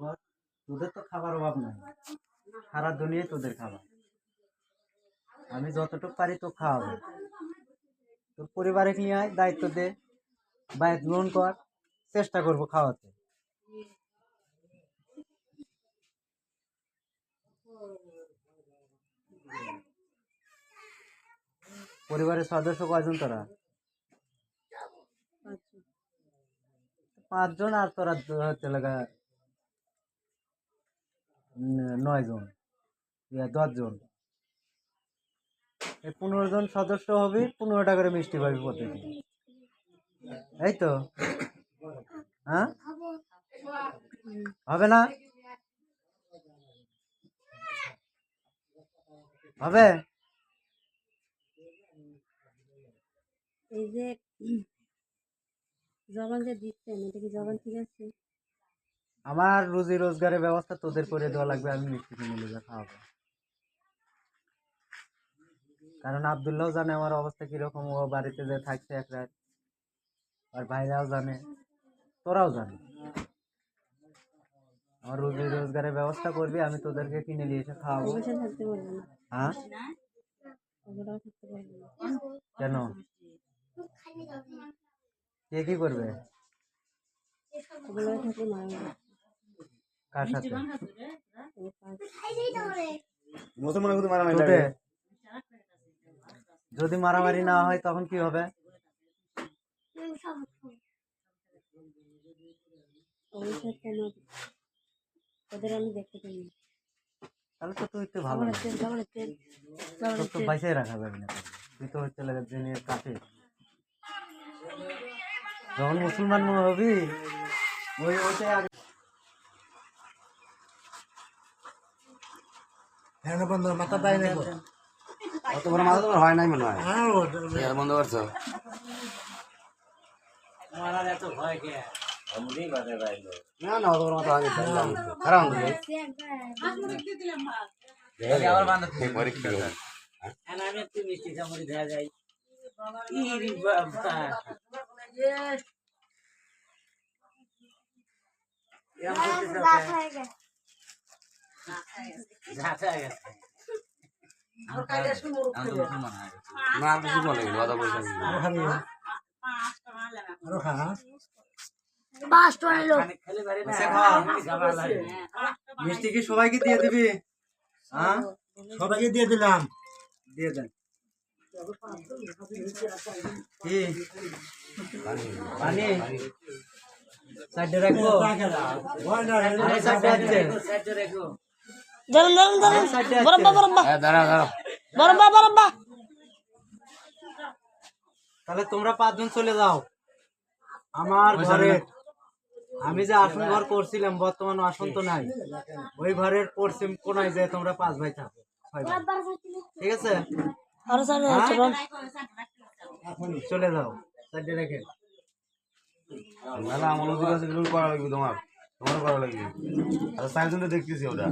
কর, তোদের তো খাবার অভাব নাই, সারা দুনিয়ায় তোদের খাবার। আমি যতটুকু পারি তো খাওয়াবো। তোর পরিবারে নিয়ে আয়, দায়িত্ব দে, দায়িত্ব গ্রহণ কর, চেষ্টা করবো খাওয়াতে। পরিবারের সদস্য কয়জন তোরা? 5 জন, আর তোরা হচ্ছে লাগা 9 জন, 10 জন। এই 15 জন সদস্য হবি, 15টা করে মিষ্টি পাবি প্রতিদিন, এই তো। হ্যাঁ, হবে না? হবে। এই যে জবান যে দিচ্ছেন, এটা কি জবান ঠিক আছে? আমার রুজি রোজগারের ব্যবস্থা তোদের করে দেওয়া লাগবে, আমি মিষ্টি কিনে নিয়ে খাওয়াবো। কারণ আব্দুল্লাহ জানে আমার অবস্থা কিরকম, ও বাড়িতে যে থাকছে এক রাত, আর ভাইরাও জানে, তোরাও জানে। আমার রুজি রোজগারের ব্যবস্থা করবি, আমি তোদেরকে কিনে নিয়ে এসে খাওয়াবো। অবশ্যই থাকতে পারবো না। হ্যাঁ, ওগুলোও থাকতে পারবো না। কেন? কে কি করবে? ওগুলোও থাকলে মারা যাবে। কার সাথে? মারামারি যদি মারামারি না হয় তখন কি হবে? অবশ্যই কেন ওদের আমি দেখতে পাই না। তাহলে তো তুই একটু ভালো, তোর তো বাঁচিয়ে রাখা যাবে না। তুই তো হচ্ছে দিনের কাছে যখন মুসলমান হবি, ওইটাই আগে। মাথা পাই না, অত বড় মাথা তোমার হয় নাই মনে হয়, বন্ধ করছো। না না, অত বড় মাথা হয়নি, খারাপ মিষ্টি কি সবাইকে দিয়ে দিবি? হ্যাঁ, সবাইকে দিয়ে দিলাম। দিয়ে দেন। কি পানি সাইডে রাখবো? তাহলে তোমরা 5 জন চলে যাও আমার ঘরে। আমি যে আসন ঘর করছিলাম, বর্তমান আসন তো নাই, ওই ঘরের পশ্চিম কোনায় যে তোমরা 5 ভাই থাকো, ঠিক আছে? চলে যাও, সাইডে রেখে। মেলা আমার করা লাগবে, তোমার করা লাগবে। আর 4 জনে দেখতেছি ওটা,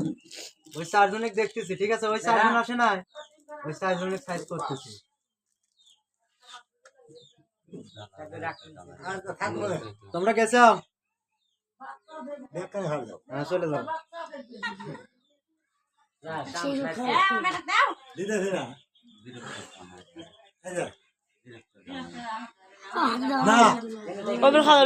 ওই 4 জনে দেখতেছি, ঠিক আছে? ওই 4 জন আসে না, ওই 4 জনের সাইজ করতেছি। তোমরা গেছো? হ্যাঁ, চলে যাও। খাওয়া